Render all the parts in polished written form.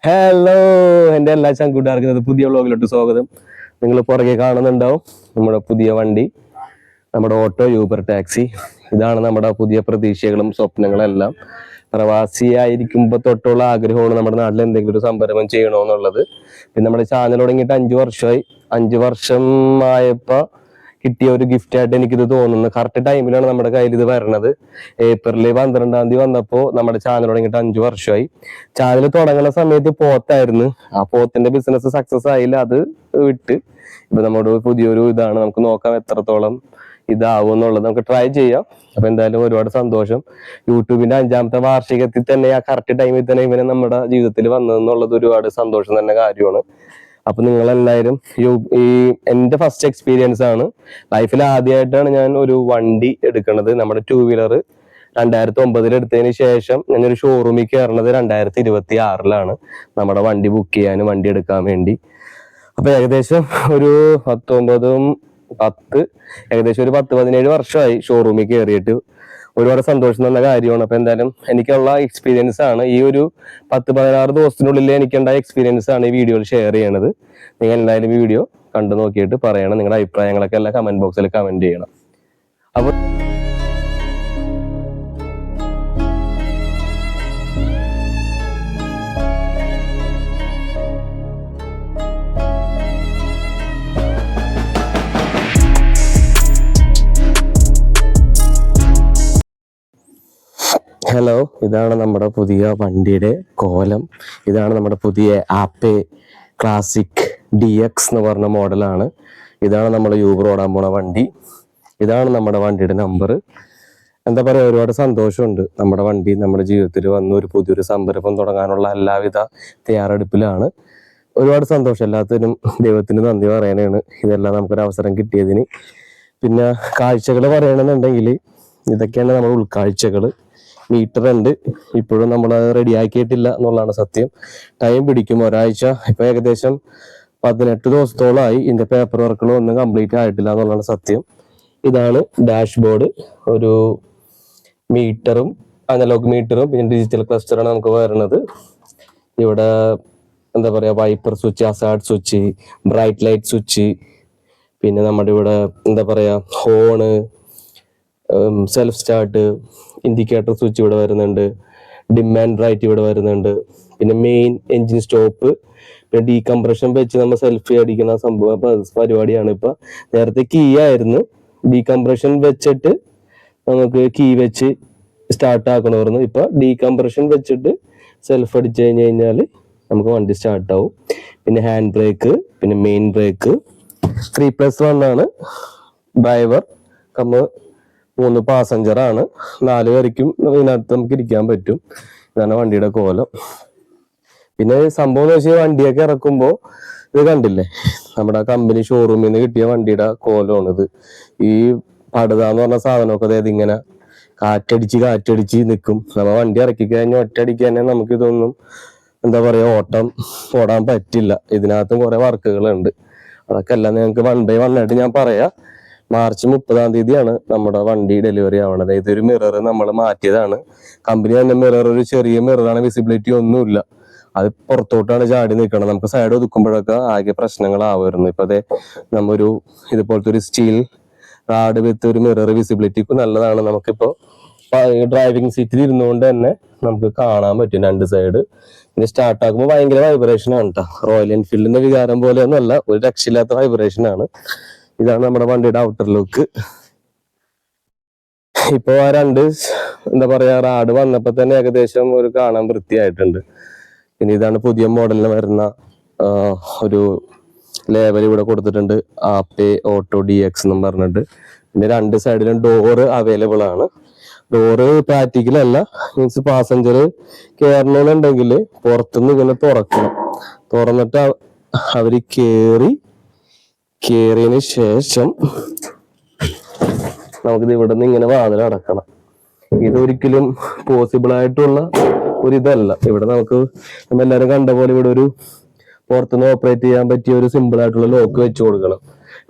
Hello എൻ്റെ എല്ലാ ചങ്കൂട്ടുകാർക്കും പുതിയ വ്ളോഗിലോട്ട് സ്വാഗതം. നിങ്ങൾ പുറകെ കാണുന്നുണ്ടാവും നമ്മുടെ പുതിയ വണ്ടി, നമ്മുടെ ഓട്ടോ യൂബർ ടാക്സി. ഇതാണ് നമ്മുടെ പുതിയ പ്രതീക്ഷകളും സ്വപ്നങ്ങളും എല്ലാം. പ്രവാസിയായിരിക്കുമ്പോൾ തൊട്ടുള്ള ആഗ്രഹമാണ് നമ്മുടെ നാട്ടിൽ എന്തെങ്കിലും ഒരു സംരംഭം ചെയ്യണമെന്നുള്ളത്. പിന്നെ നമ്മുടെ ചാനൽ തുടങ്ങിയിട്ട് 5 വർഷമായി. 5 വർഷം ആയപ്പോൾ കിട്ടിയ ഒരു ഗിഫ്റ്റ് ആയിട്ട് എനിക്കിത് തോന്നുന്നു. കറക്റ്റ് ടൈമിലാണ് നമ്മുടെ കയ്യിൽ ഇത് വരണത്. ഏപ്രിൽ 12-ാം തീയതി വന്നപ്പോൾ നമ്മുടെ ചാനൽ തുടങ്ങിയിട്ട് 5 വർഷമായി. ചാനൽ തുടങ്ങുന്ന സമയത്ത് പോത്തായിരുന്നു. ആ പോത്തിന്റെ ബിസിനസ് സക്സസ് ആയില്ല, അത് വിട്ട് ഇപ്പൊ നമ്മുടെ പുതിയൊരു ഇതാണ്. നമുക്ക് നോക്കാം എത്രത്തോളം ഇതാവും എന്നുള്ളത്, നമുക്ക് ട്രൈ ചെയ്യാം. അപ്പൊ എന്തായാലും ഒരുപാട് സന്തോഷം. യൂട്യൂബിന്റെ 5ാമത്തെ വാർഷികത്തിൽ തന്നെ ആ കറക്റ്റ് ടൈമിൽ തന്നെ ഇവനെ നമ്മുടെ ജീവിതത്തിൽ വന്നതെന്നുള്ളത് ഒരുപാട് സന്തോഷം തന്നെ കാര്യമാണ്. അപ്പൊ നിങ്ങളെല്ലാവരും ഈ എന്റെ ഫസ്റ്റ് എക്സ്പീരിയൻസ് ആണ്. ലൈഫിൽ ആദ്യമായിട്ടാണ് ഞാൻ ഒരു വണ്ടി എടുക്കുന്നത്. നമ്മുടെ 2 വീലർ 2009 എടുത്തതിന് ശേഷം ഞാനൊരു ഷോറൂമിൽ കയറണത് 2026 നമ്മുടെ വണ്ടി ബുക്ക് ചെയ്യാനും വണ്ടി എടുക്കാൻ വേണ്ടി. അപ്പൊ ഏകദേശം ഒരു 10-17 വർഷമായി ഷോറൂമിൽ കയറിയിട്ട്. ഒരുപാട് സന്തോഷം തന്ന കാര്യമാണ്. അപ്പൊ എന്തായാലും എനിക്കുള്ള എക്സ്പീരിയൻസ് ആണ്, ഈ ഒരു 10-16 ദിവസത്തിനുള്ളിൽ എനിക്കുണ്ടായ എക്സ്പീരിയൻസ് ആണ് ഈ വീഡിയോയിൽ ഷെയർ ചെയ്യണത്. നിങ്ങൾ എന്തായാലും വീഡിയോ കണ്ടു നോക്കിയിട്ട് പറയണം. നിങ്ങളുടെ അഭിപ്രായങ്ങളൊക്കെ എല്ലാം കമന്റ് ബോക്സിൽ കമന്റ് ചെയ്യണം. അപ്പൊ ഹലോ, ഇതാണ് നമ്മുടെ പുതിയ വണ്ടിയുടെ കോലം. ഇതാണ് നമ്മുടെ പുതിയ ആപ്പേ ക്ലാസിക് DX എന്ന് പറഞ്ഞ മോഡലാണ്. ഇതാണ് നമ്മൾ യൂബർ ഓടാൻ പോണ വണ്ടി. ഇതാണ് നമ്മുടെ വണ്ടിയുടെ നമ്പർ. എന്താ പറയുക, ഒരുപാട് സന്തോഷമുണ്ട്. നമ്മുടെ വണ്ടി നമ്മുടെ ജീവിതത്തിൽ വന്ന് ഒരു പുതിയൊരു സംരംഭം തുടങ്ങാനുള്ള എല്ലാവിധ തയ്യാറെടുപ്പിലാണ്. ഒരുപാട് സന്തോഷം. എല്ലാത്തിനും ദൈവത്തിന് നന്ദി പറയാനാണ് ഇതെല്ലാം നമുക്കൊരു അവസരം കിട്ടിയതിന്. പിന്നെ കാഴ്ചകൾ പറയണമെന്നുണ്ടെങ്കിൽ ഇതൊക്കെയാണ് നമ്മുടെ ഉൾക്കാഴ്ചകൾ. മീറ്റർ ഉണ്ട്, ഇപ്പോഴും നമ്മൾ റെഡി ആക്കിയിട്ടില്ല എന്നുള്ളതാണ് സത്യം. ടൈം പിടിക്കും, ഒരാഴ്ച. ഇപ്പൊ ഏകദേശം 18 ദിവസത്തോളമായി ഇതിന്റെ പേപ്പർ വർക്കുകളും ഒന്നും കംപ്ലീറ്റ് ആയിട്ടില്ല എന്നുള്ളതാണ് സത്യം. ഇതാണ് ഡാഷ്ബോർഡ്. ഒരു മീറ്ററും അനലോഗ് മീറ്ററും പിന്നെ ഡിജിറ്റൽ ക്ലസ്റ്ററാണ് നമുക്ക് വരുന്നത്. ഇവിടെ എന്താ പറയാ, wiper switch, Hazard switch, bright light switch, പിന്നെ നമ്മുടെ ഇവിടെ എന്താ പറയാ horn, self start, indicator switch ഇവിടെ വരുന്നുണ്ട്, ഡിം ആൻഡ് ബ്രൈറ്റ് ഇവിടെ വരുന്നുണ്ട്, പിന്നെ മെയിൻ എഞ്ചിൻ സ്റ്റോപ്പ്, പിന്നെ ഡീകംപ്രഷൻ വെച്ച് നമ്മൾ സെൽഫി അടിക്കുന്ന സംഭവം പരിപാടിയാണ്. ഇപ്പൊ നേരത്തെ കീ ആയിരുന്നു, ഡീകംപ്രഷൻ വെച്ചിട്ട് നമുക്ക് കീ വെച്ച് സ്റ്റാർട്ട് ആക്കണമായിരുന്നു. ഇപ്പൊ ഡീകംപ്രഷൻ വെച്ചിട്ട് സെൽഫ് അടിച്ചു കഴിഞ്ഞാൽ നമുക്ക് വണ്ടി സ്റ്റാർട്ട് ആവും. പിന്നെ ഹാൻഡ് ബ്രേക്ക്, പിന്നെ മെയിൻ ബ്രേക്ക്. 3+1 ആണ്. ഡ്രൈവർ 3 പാസഞ്ചറാണ്. 4 പേർക്കും ഇതിനകത്ത് നമുക്ക് ഇരിക്കാൻ പറ്റും. ഇതാണ് വണ്ടിയുടെ കോലം. പിന്നെ സംഭവം എന്ന് വെച്ചാൽ വണ്ടിയൊക്കെ ഇറക്കുമ്പോൾ ഇത് കണ്ടില്ലേ, നമ്മുടെ കമ്പനി ഷോറൂമിൽ നിന്ന് കിട്ടിയ വണ്ടിയുടെ കോലമാണിത്. ഈ പടുത എന്ന് പറഞ്ഞ സാധനമൊക്കെ അതായത് ഇങ്ങനെ കാറ്റടിച്ച് നിൽക്കും. നമ്മൾ വണ്ടി ഇറക്കി കഴിഞ്ഞാൽ ഒറ്റയടിക്ക് തന്നെ നമുക്ക് ഇതൊന്നും എന്താ പറയാ ഓട്ടം ഓടാൻ പറ്റില്ല. ഇതിനകത്തും കുറെ വർക്കുകളുണ്ട്. അതൊക്കെ എല്ലാം നിങ്ങൾക്ക് 1 by 1 ആയിട്ട് ഞാൻ പറയാം. മാർച്ച് 30-ാം തീയതിയാണ് നമ്മുടെ വണ്ടി ഡെലിവറി ആവണത്. ഇതൊരു മിറർ നമ്മൾ മാറ്റിയതാണ്. കമ്പനി തന്നെ മിറർ ഒരു ചെറിയ മിററാണ്, വിസിബിലിറ്റി ഒന്നുമില്ല. അത് പുറത്തോട്ടാണ് ചാടി നിൽക്കണം. നമുക്ക് സൈഡ് ഒതുക്കുമ്പോഴൊക്കെ ആകെ പ്രശ്നങ്ങളാവുമായിരുന്നു. ഇപ്പൊ അതെ നമ്മൊരു ഇതുപോലത്തെ ഒരു സ്റ്റീൽ റാഡ് വിത്ത് ഒരു മിറർ വിസിബിലിറ്റിക്ക് നല്ലതാണ്. നമുക്കിപ്പോ ഡ്രൈവിംഗ് സീറ്റിൽ ഇരുന്നുകൊണ്ട് തന്നെ നമുക്ക് കാണാൻ പറ്റും 2 സൈഡ്. പിന്നെ സ്റ്റാർട്ട് ആക്കുമ്പോൾ ഭയങ്കര വൈബ്രേഷൻ ആണ് കേട്ടോ. റോയൽ എൻഫീൽഡിന്റെ വികാരം പോലെയൊന്നുമല്ല, ഒരു രക്ഷയില്ലാത്ത വൈബ്രേഷൻ ആണ്. ഇതാണ് നമ്മുടെ വണ്ടിയുടെ ഔട്ടർ ലുക്ക്. ഇപ്പൊ ആ 2 എന്താ പറയാ റാഡ് വന്നപ്പോ തന്നെ ഏകദേശം ഒരു കാണാൻ വൃത്തിയായിട്ടുണ്ട്. പിന്നെ ഇതാണ് പുതിയ മോഡലിന് വരുന്ന ഒരു ലേബൽ ഇവിടെ കൊടുത്തിട്ടുണ്ട്, ആപ്പേ ഓട്ടോ DX എന്നും പറഞ്ഞിട്ട്. പിന്നെ 2 സൈഡിലും ഡോറ് അവൈലബിൾ ആണ്. ഡോറ് പ്രാക്ടിക്കൽ അല്ല, മീൻസ് പാസഞ്ചർ കയറണമെന്നുണ്ടെങ്കിൽ പുറത്തുനിന്ന് ഇങ്ങനെ തുറക്കണം. തുറന്നിട്ട് അവര് കേറിയതിന് ശേഷം നമുക്കിത് ഇവിടെ നിന്ന് ഇങ്ങനെ വാതിൽ അടക്കണം. ഇതൊരിക്കലും പോസിബിൾ ആയിട്ടുള്ള ഒരിതല്ല. ഇവിടെ നമുക്ക് എല്ലാവരും കണ്ട പോലെ ഇവിടെ ഒരു പുറത്തുനിന്ന് ഓപ്പറേറ്റ് ചെയ്യാൻ പറ്റിയ ഒരു സിമ്പിൾ ആയിട്ടുള്ള ലോക്ക് വെച്ച് കൊടുക്കണം.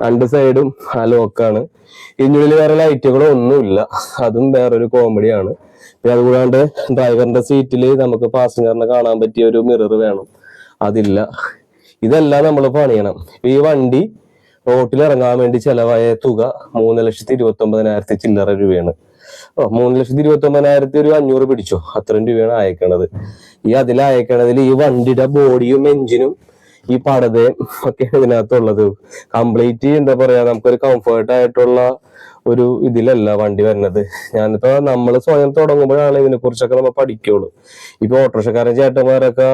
2 സൈഡും ആ ലോക്കാണ്. ഇതിനുള്ളിൽ വേറെ ലൈറ്റുകളോ ഒന്നുമില്ല, അതും വേറൊരു കോമഡിയാണ്. പിന്നെ അതുകൂടാണ്ട് ഡ്രൈവറിന്റെ സീറ്റിൽ നമുക്ക് പാസഞ്ചറിനെ കാണാൻ പറ്റിയ ഒരു മിറർ വേണം, അതില്ല. ഇതെല്ലാം നമ്മൾ പണിയണം. ഈ വണ്ടി റോട്ടിൽ ഇറങ്ങാൻ വേണ്ടി ചെലവായ തുക 3,29,000 ചില്ലറ രൂപയാണ്. 3,29,000 ഒരു 500 പിടിച്ചോ, അത്രയും രൂപയാണ് അയക്കണത്. അതിലയക്കണതിൽ ഈ വണ്ടിയുടെ ബോഡിയും എഞ്ചിനും ഈ പടതയും ഒക്കെ ഇതിനകത്തുള്ളത്. കംപ്ലീറ്റ് എന്താ പറയാ, നമുക്കൊരു കംഫർട്ട് ആയിട്ടുള്ള ഒരു ഇതിലല്ല വണ്ടി വരുന്നത്. ഞാനിപ്പോ നമ്മൾ സ്വയം തുടങ്ങുമ്പോഴാണ് ഇതിനെ കുറിച്ചൊക്കെ നമ്മൾ പഠിക്കുള്ളൂ. ഇപ്പൊ ഓട്ടോറിക്ഷക്കാരൻ ചേട്ടന്മാരൊക്കെ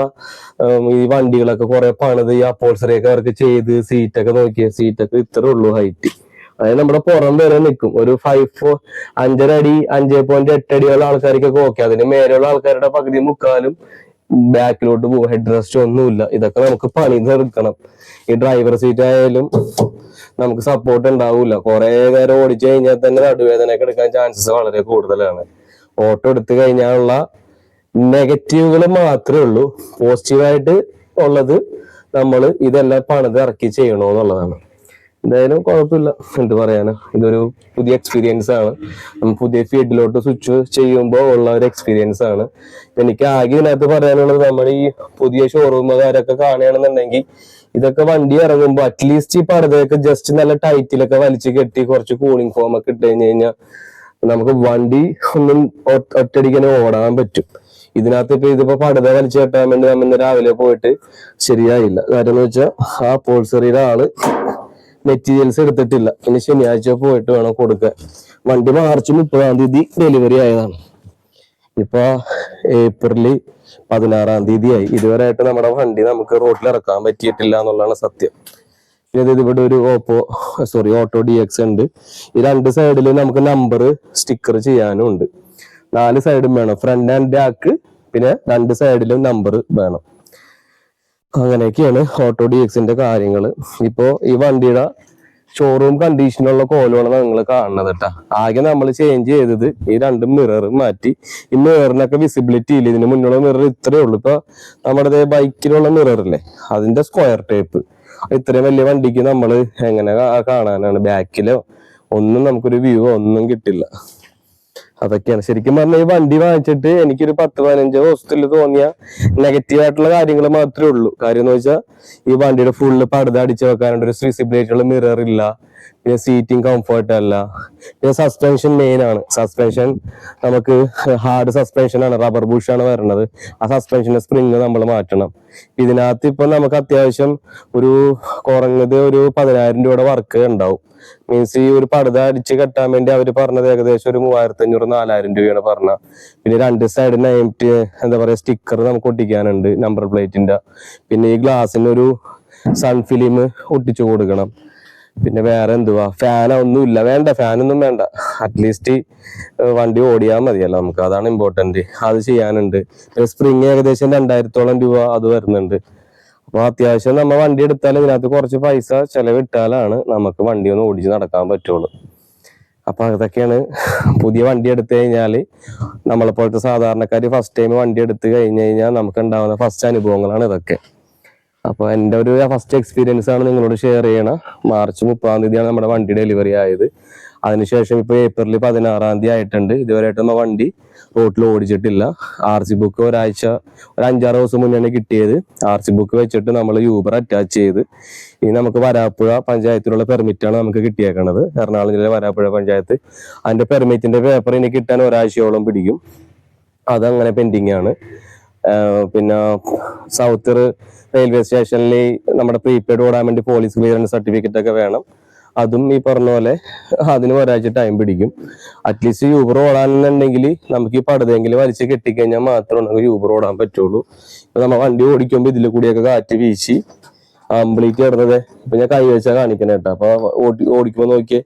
ഈ വണ്ടികളൊക്കെ കുറെ പണിത് ഈ അപ്പോൾസറിയൊക്കെ അവർക്ക് ചെയ്ത് സീറ്റൊക്കെ നോക്കിയ സീറ്റൊക്കെ ഇത്രേ ഉള്ളൂ ഹൈറ്റ്. അതായത് നമ്മുടെ പുറം വരെ നിൽക്കും. ഒരു 5.5 അടി 5.8 അടിയുള്ള ആൾക്കാർക്കൊക്കെ ഓക്കെ. അതിന് മേലെയുള്ള ആൾക്കാരുടെ പകുതി മുക്കാലും ബാക്കിലോട്ട് പോകും. ഹെഡ് റെസ്റ്റ് ഒന്നുമില്ല. ഇതൊക്കെ നമുക്ക് പണി തീർക്കണം. ഈ ഡ്രൈവർ സീറ്റ് ആയാലും നമുക്ക് സപ്പോർട്ട് ഉണ്ടാവില്ല. കുറെ നേരം ഓടിച്ചു കഴിഞ്ഞാൽ തന്നെ നടുവേദനയൊക്കെ എടുക്കാൻ ചാൻസസ് വളരെ കൂടുതലാണ്. ഓട്ടോ എടുത്തു കഴിഞ്ഞാലുള്ള നെഗറ്റീവുകൾ മാത്രമേ ഉള്ളൂ. പോസിറ്റീവായിട്ട് ഉള്ളത് നമ്മൾ ഇതെല്ലാം പണിത് ഇറക്കി ചെയ്യണമെന്നുള്ളതാണ്. എന്തായാലും കുഴപ്പമില്ല, എന്ത് പറയാനാ. ഇതൊരു പുതിയ എക്സ്പീരിയൻസ് ആണ്. പുതിയ ഫീൽഡിലോട്ട് സ്വിച്ച് ചെയ്യുമ്പോൾ ഉള്ള ഒരു എക്സ്പീരിയൻസ് ആണ്. എനിക്ക് ആകെ ഇതിനകത്ത് പറയാനുള്ളത്, നമ്മുടെ ഈ പുതിയ ഷോറൂമുകാരൊക്കെ കാണുകയാണെന്നുണ്ടെങ്കിൽ ഇതൊക്കെ വണ്ടി ഇറങ്ങുമ്പോൾ അറ്റ്ലീസ്റ്റ് ഈ പടുതയൊക്കെ ജസ്റ്റ് നല്ല ടൈറ്റിലൊക്കെ വലിച്ചു കെട്ടി കുറച്ച് കൂളിംഗ് ഫോം ഒക്കെ ഇട്ട് കഴിഞ്ഞ് കഴിഞ്ഞാൽ നമുക്ക് വണ്ടി ഒന്നും ഒറ്റടിക്കനെ ഓടാൻ പറ്റും. ഇതിപ്പോ പടുത വലിച്ചു കെട്ടാൻ വേണ്ടി നമ്മൾ ഇന്ന് രാവിലെ പോയിട്ട് ശരിയായില്ല. കാര്യം എന്ന് വെച്ചാൽ ആ പോൾസറിയുടെ ആള് മെറ്റീരിയൽസ് എടുത്തിട്ടില്ല. ഇനി ശനിയാഴ്ച പോയിട്ട് വേണം കൊടുക്കാൻ. വണ്ടി മാർച്ച് 30 ഡെലിവറി ആയതാണ്. ഇപ്പൊ ഏപ്രിൽ 16 ആയി. ഇതുവരെയായിട്ട് നമ്മുടെ വണ്ടി നമുക്ക് റോഡിൽ ഇറക്കാൻ പറ്റിയിട്ടില്ല എന്നുള്ളതാണ് സത്യം. പിന്നെ ഇവിടെ ഒരു ഓട്ടോ DX ഉണ്ട്. ഈ 2 സൈഡിൽ നമുക്ക് നമ്പർ സ്റ്റിക്കർ ചെയ്യാനും ഉണ്ട്. 4 സൈഡും വേണം, ഫ്രണ്ട് ആൻഡ് ബാക്ക്. പിന്നെ 2 സൈഡിലും നമ്പർ വേണം. അങ്ങനെയൊക്കെയാണ് ഓട്ടോ DXന്റെ കാര്യങ്ങള്. ഇപ്പോ ഈ വണ്ടിയുടെ ഷോറൂം കണ്ടീഷനുള്ള കോലമാണ് നിങ്ങൾ കാണുന്നത് കേട്ടാ. ആകെ നമ്മൾ ചേഞ്ച് ചെയ്തത് ഈ 2 മിറർ മാറ്റി. ഈ മിററിനൊക്കെ വിസിബിലിറ്റി ഇല്ല. ഇതിന് മുന്നുള്ള മിറർ ഇത്രയേ ഉള്ളൂ. ഇപ്പൊ നമ്മുടെ ബൈക്കിലുള്ള മിററില്ലേ, അതിന്റെ സ്ക്വയർ ടേപ്പ്. ഇത്രയും വലിയ വണ്ടിക്ക് നമ്മൾ എങ്ങനെ കാണാനാണ്? ബാക്കിലോ ഒന്നും നമുക്കൊരു വ്യൂ ഒന്നും കിട്ടില്ല. അതൊക്കെയാണ് ശരിക്കും പറഞ്ഞാൽ ഈ വണ്ടി വാങ്ങിച്ചിട്ട് എനിക്കൊരു 10-15 ദിവസത്തിൽ തോന്നിയ നെഗറ്റീവ് ആയിട്ടുള്ള കാര്യങ്ങൾ മാത്രമേ ഉള്ളൂ. കാര്യം എന്ന് വെച്ചാൽ ഈ വണ്ടിയുടെ ഫുള്ള് പടുത അടിച്ചു വെക്കാനുണ്ട്, ഒരു വിസിബിലിറ്റിയുള്ള മിറർ ഇല്ല, പിന്നെ സീറ്റിംഗ് കംഫർട്ട് അല്ല, പിന്നെ സസ്പെൻഷൻ മെയിൻ ആണ്. സസ്പെൻഷൻ നമുക്ക് ഹാർഡ് സസ്പെൻഷൻ ആണ്, റബ്ബർ ബുഷാണ് വരുന്നത്. ആ സസ്പെൻഷന്റെ സ്പ്രിങ് നമ്മൾ മാറ്റണം. ഇതിനകത്ത് ഇപ്പൊ നമുക്ക് അത്യാവശ്യം ഒരു കുറഞ്ഞത് ഒരു 10,000 രൂപയുടെ വർക്ക് ഉണ്ടാവും. മീൻസ് ഈ ഒരു പടുത അടിച്ച് കെട്ടാൻ വേണ്ടി അവർ പറഞ്ഞത് ഏകദേശം ഒരു 3,500-4,000 രൂപയാണ് പറഞ്ഞ. പിന്നെ 2 സൈഡിന് എന്താ പറയാ സ്റ്റിക്കർ നമുക്ക് ഒട്ടിക്കാനുണ്ട്, നമ്പർ പ്ലേറ്റിന്റെ. പിന്നെ ഈ ഗ്ലാസ്സിനൊരു സൺ ഫിലിം ഒട്ടിച്ചു കൊടുക്കണം. പിന്നെ വേറെ എന്തുവാ, ഒന്നും ഇല്ല, വേണ്ട, ഫാനൊന്നും വേണ്ട. അറ്റ്ലീസ്റ്റ് വണ്ടി ഓടിയാൽ മതിയല്ലോ നമുക്ക്, അതാണ് ഇമ്പോർട്ടന്റ്. അത് ചെയ്യാനുണ്ട്. പിന്നെ സ്പ്രിങ് ഏകദേശം 2,000-ഓളം രൂപ അത് വരുന്നുണ്ട്. അപ്പൊ അത്യാവശ്യം നമ്മ വണ്ടി എടുത്താൽ ഇതിനകത്ത് കുറച്ച് പൈസ ചെലവിട്ടാലാണ് നമുക്ക് വണ്ടി ഒന്ന് ഓടിച്ച് നടക്കാൻ പറ്റുള്ളൂ. അപ്പൊ അതൊക്കെയാണ്. പുതിയ വണ്ടി എടുത്തു കഴിഞ്ഞാല് നമ്മളെപ്പോലത്തെ സാധാരണക്കാര് ഫസ്റ്റ് ടൈം വണ്ടി എടുത്തു കഴിഞ്ഞു കഴിഞ്ഞാൽ നമുക്ക് ഉണ്ടാവുന്ന ഫസ്റ്റ് അനുഭവങ്ങളാണ് ഇതൊക്കെ. അപ്പൊ എൻ്റെ ഒരു ഫസ്റ്റ് എക്സ്പീരിയൻസ് ആണ് നിങ്ങളോട് ഷെയർ ചെയ്യണം. മാർച്ച് 30 നമ്മുടെ വണ്ടി ഡെലിവറി ആയത്. അതിനുശേഷം ഇപ്പൊ ഏപ്രിൽ 16 ആയിട്ടുണ്ട്. ഇതുവരെയായിട്ട് നമ്മ വണ്ടി റോഡിൽ ഓടിച്ചിട്ടില്ല. RC ബുക്ക് ഒരു 5-6 ദിവസം മുന്നേ കിട്ടിയത്. RC ബുക്ക് വെച്ചിട്ട് നമ്മൾ യൂബർ അറ്റാച്ച് ചെയ്ത് ഇനി നമുക്ക് വരാപ്പുഴ പഞ്ചായത്തിലുള്ള പെർമിറ്റാണ് നമുക്ക് കിട്ടിയേക്കണത്. എറണാകുളം ജില്ലയിലെ വരാപ്പുഴ പഞ്ചായത്ത്. അതിന്റെ പെർമിറ്റിന്റെ പേപ്പർ ഇനി കിട്ടാൻ ഒരാഴ്ചയോളം പിടിക്കും. അതങ്ങനെ പെൻഡിങ് ആണ്. പിന്നെ സൗത്ത് റെയിൽവേ സ്റ്റേഷനിൽ നമ്മുടെ പ്രീപെയ്ഡ് ഓടാൻ വേണ്ടി പോലീസ് ക്ലിയറൻസ് സർട്ടിഫിക്കറ്റ് ഒക്കെ വേണം. അതും ഈ പറഞ്ഞ പോലെ അതിന് ഒരാഴ്ച ടൈം പിടിക്കും. അറ്റ്ലീസ്റ്റ് യൂബർ ഓടാനുണ്ടെങ്കിൽ നമുക്ക് ഈ പടുതെങ്കിലും വലിച്ച് കെട്ടിക്കഴിഞ്ഞാൽ മാത്രമേ നമുക്ക് യൂബർ ഓടാൻ പറ്റുള്ളൂ. ഇപ്പൊ നമ്മൾ വണ്ടി ഓടിക്കുമ്പോൾ ഇതിൽ കൂടിയൊക്കെ കാറ്റ് വീശി കംപ്ലീറ്റ് കിടന്നത് ഇപ്പൊ ഞാൻ കൈവച്ചാൽ കാണിക്കണ കേട്ടോ. അപ്പൊ ഓടിക്കുമ്പോൾ നോക്കിയേ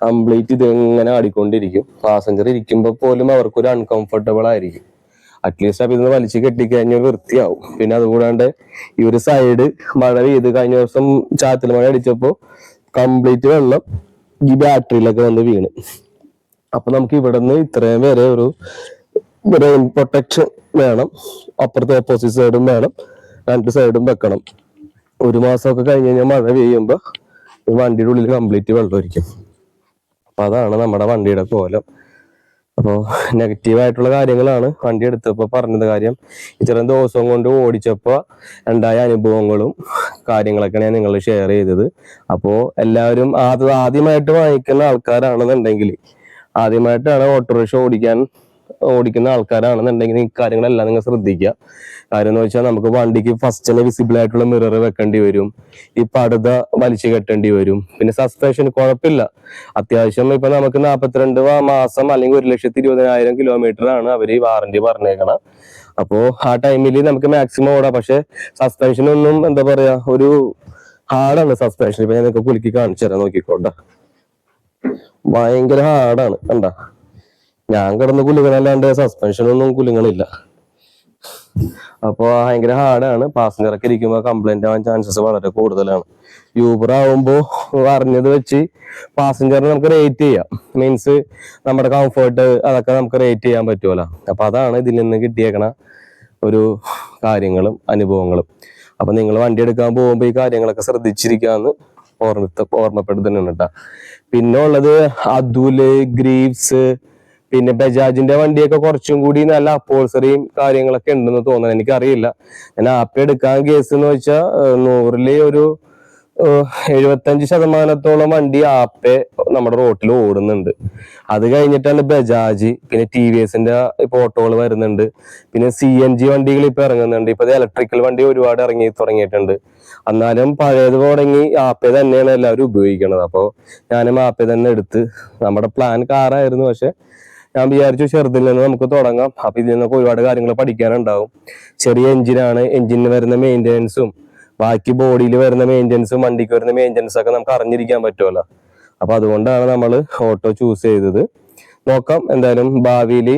കംപ്ലീറ്റ് ഇത് എങ്ങനെ ആടിക്കൊണ്ടിരിക്കും. പാസഞ്ചർ ഇരിക്കുമ്പോൾ പോലും അവർക്കൊരു അൺകംഫർട്ടബിൾ ആയിരിക്കും. അറ്റ്ലീസ്റ്റ് അപ്പൊ ഇതിന് വലിച്ചു കെട്ടിക്കഴിഞ്ഞാൽ വൃത്തിയാവും. പിന്നെ അതുകൂടാണ്ട് ഈ ഒരു സൈഡ് മഴ പെയ്ത് കഴിഞ്ഞ ദിവസം ചാറ്റൽ മഴ അടിച്ചപ്പോ കംപ്ലീറ്റ് വെള്ളം ഈ ബാറ്ററിയിലൊക്കെ വന്ന് വീണ്. അപ്പൊ നമുക്ക് ഇവിടെ നിന്ന് ഇത്രയും വരെ ഒരു റെയിൻ പ്രൊട്ടക്ഷൻ വേണം. അപ്പുറത്തെ ഓപ്പോസിറ്റ് സൈഡും വേണം, 2 സൈഡും വെക്കണം. 1 മാസമൊക്കെ കഴിഞ്ഞ് കഴിഞ്ഞാൽ മഴ പെയ്യുമ്പോ വണ്ടിയുടെ ഉള്ളിൽ കംപ്ലീറ്റ് വെള്ളമായിരിക്കും. അപ്പൊ അതാണ് നമ്മുടെ വണ്ടിയുടെ കോലം. അപ്പോൾ നെഗറ്റീവായിട്ടുള്ള കാര്യങ്ങളാണ് വണ്ടി എടുത്തപ്പോൾ പറഞ്ഞത്. കാര്യം ഇത്രയും ദിവസം കൊണ്ട് ഓടിച്ചപ്പോൾ ഉണ്ടായ അനുഭവങ്ങളും കാര്യങ്ങളൊക്കെയാണ് ഞാൻ നിങ്ങൾ ഷെയർ ചെയ്തത്. അപ്പോൾ എല്ലാവരും ആദ്യമായിട്ട് വാങ്ങിക്കുന്ന ആൾക്കാരാണെന്നുണ്ടെങ്കിൽ, ആദ്യമായിട്ടാണ് ഓട്ടോറിക്ഷ ഓടിക്കുന്ന ആൾക്കാരാണെന്നുണ്ടെങ്കിൽ ഈ കാര്യങ്ങളെല്ലാം നിങ്ങൾ ശ്രദ്ധിക്കുക. കാര്യം എന്ന് വെച്ചാൽ നമുക്ക് വണ്ടിക്ക് ഫസ്റ്റ് തന്നെ വിസിബിൾ ആയിട്ടുള്ള മിറർ വെക്കേണ്ടി വരും, ഈ പടുത വലിച്ചു കെട്ടേണ്ടി വരും. പിന്നെ സസ്പെൻഷൻ കുഴപ്പമില്ല, അത്യാവശ്യം ഇപ്പൊ നമുക്ക് 42 മാസം അല്ലെങ്കിൽ 1,20,000 കിലോമീറ്റർ ആണ് അവർ ഈ വാറന്റി പറഞ്ഞേക്കണം. അപ്പോ ആ ടൈമിൽ നമുക്ക് മാക്സിമം ഓടാം. പക്ഷെ സസ്പെൻഷൻ ഒന്നും എന്താ പറയാ, ഒരു ഹാർഡാണ് സസ്പെൻഷൻ. ഇപ്പൊ ഞാൻ നിങ്ങൾക്ക് കുലുക്കി കാണിച്ചു തരാം, നോക്കിക്കോട്ടെ. ഭയങ്കര ഹാർഡാണ്, കണ്ട. ഞാൻ കിടന്ന് കുലുങ്ങനല്ലാണ്ട് സസ്പെൻഷൻ ഒന്നും കുലുങ്ങണില്ല. അപ്പോൾ ഭയങ്കര ഹാർഡാണ്. പാസഞ്ചറൊക്കെ ഇരിക്കുമ്പോൾ കംപ്ലൈന്റ് ആവാൻ ചാൻസസ് വളരെ കൂടുതലാണ്. യൂബർ ആവുമ്പോൾ അറിഞ്ഞത് വെച്ച് പാസഞ്ചറിന് നമുക്ക് റേറ്റ് ചെയ്യാം. മീൻസ് നമ്മുടെ കംഫർട്ട് അതൊക്കെ നമുക്ക് റേറ്റ് ചെയ്യാൻ പറ്റുമല്ലോ. അപ്പൊ അതാണ് ഇതിൽ നിന്ന് കിട്ടിയേക്കണ ഒരു കാര്യങ്ങളും അനുഭവങ്ങളും. അപ്പൊ നിങ്ങൾ വണ്ടി എടുക്കാൻ പോകുമ്പോൾ ഈ കാര്യങ്ങളൊക്കെ ശ്രദ്ധിച്ചിരിക്കാന്ന് ഓർമ്മപ്പെടുത്തുന്നുണ്ട് കേട്ടോ. പിന്നെ ഉള്ളത് അതുല്, ഗ്രീവ്സ്, പിന്നെ ബജാജിന്റെ വണ്ടിയൊക്കെ കുറച്ചും കൂടി നല്ല അപ്പോൾസറിയും കാര്യങ്ങളൊക്കെ ഉണ്ടെന്ന് തോന്നുന്നു. എനിക്കറിയില്ല. ഞാൻ ആപ്പ് എടുക്കാൻ കേസ് എന്ന് വെച്ചാൽ 100-ല് ഒരു 75% വണ്ടി ആപ്പേ നമ്മുടെ റോട്ടിൽ ഓടുന്നുണ്ട്. അത് കഴിഞ്ഞിട്ടാണ് ബജാജ്, പിന്നെ TVSന്റെ ഇപ്പൊ ഓട്ടോകൾ വരുന്നുണ്ട്, പിന്നെ CNG വണ്ടികൾ ഇപ്പൊ ഇറങ്ങുന്നുണ്ട്. ഇപ്പൊ ഇലക്ട്രിക്കൽ വണ്ടി ഒരുപാട് ഇറങ്ങി തുടങ്ങിയിട്ടുണ്ട്. എന്നാലും പഴയത് തുടങ്ങി ആപ്പേ തന്നെയാണ് എല്ലാവരും ഉപയോഗിക്കുന്നത്. അപ്പോൾ ഞാനും ആപ്പേ തന്നെ എടുത്ത്, നമ്മുടെ പ്ലാൻ കാറായിരുന്നു. പക്ഷെ ഞാൻ വിചാരിച്ചു ചെറുതിൽ നിന്ന് നമുക്ക് തുടങ്ങാം. അപ്പൊ ഇതിൽ നിന്നൊക്കെ ഒരുപാട് കാര്യങ്ങൾ പഠിക്കാനുണ്ടാവും. ചെറിയ എഞ്ചിനാണ്, എഞ്ചിന് വരുന്ന മെയിൻ്റെനൻസും ബാക്കി ബോഡിയിൽ വരുന്ന മെയിൻ്റെനൻസും വണ്ടിക്ക് വരുന്ന മെയിൻ്റെനൻസ് ഒക്കെ നമുക്ക് അറിഞ്ഞിരിക്കാൻ പറ്റുമല്ലോ. അപ്പൊ അതുകൊണ്ടാണ് നമ്മൾ ഓട്ടോ ചൂസ് ചെയ്തത്. നോക്കാം, എന്തായാലും ഭാവിയിൽ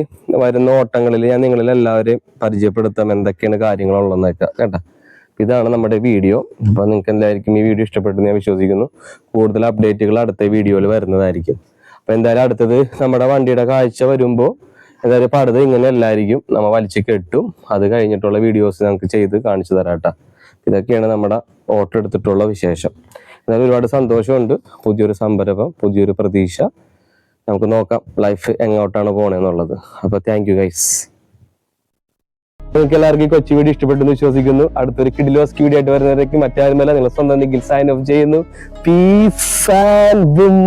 വരുന്ന ഓട്ടങ്ങളിൽ ഞാൻ നിങ്ങളിൽ എല്ലാവരെയും പരിചയപ്പെടുത്താം എന്തൊക്കെയാണ് കാര്യങ്ങളുള്ളതെന്നൊക്കെ കേട്ടോ. ഇതാണ് നമ്മുടെ വീഡിയോ. അപ്പൊ നിങ്ങൾക്ക് എന്തായിരിക്കും ഈ വീഡിയോ ഇഷ്ടപ്പെട്ടെന്ന് ഞാൻ വിശ്വസിക്കുന്നു. കൂടുതൽ അപ്ഡേറ്റുകൾ അടുത്ത വീഡിയോയിൽ വരുന്നതായിരിക്കും. അപ്പൊ എന്തായാലും അടുത്തത് നമ്മുടെ വണ്ടിയുടെ കാഴ്ച വരുമ്പോൾ എന്തായാലും പടുത ഇങ്ങനെ എല്ലായിരിക്കും നമ്മൾ വലിച്ചു കെട്ടും. അത് കഴിഞ്ഞിട്ടുള്ള വീഡിയോസ് നമുക്ക് ചെയ്ത് കാണിച്ചു തരാട്ടാ. ഇതൊക്കെയാണ് നമ്മുടെ ഓട്ടോ എടുത്തിട്ടുള്ള വിശേഷം. എന്നാലും ഒരുപാട് സന്തോഷമുണ്ട്. പുതിയൊരു സംരംഭം, പുതിയൊരു പ്രതീക്ഷ. നമുക്ക് നോക്കാം ലൈഫ് എങ്ങോട്ടാണ് പോണെന്നുള്ളത്. അപ്പൊ താങ്ക് യു ഗൈസ്. നിങ്ങൾക്ക് എല്ലാവർക്കും കൊച്ചു വീഡിയോ ഇഷ്ടപ്പെട്ടെന്ന് വിശ്വസിക്കുന്നു. അടുത്തൊരു കിഡിലോസ് വീഡിയോ ആയിട്ട് വരുന്നവരേക്ക് മറ്റാരുമല്ല, നിങ്ങൾ സ്വന്തം നിഖിൽ സൈൻ ഓഫ് ചെയ്യുന്നു. Piece and boom.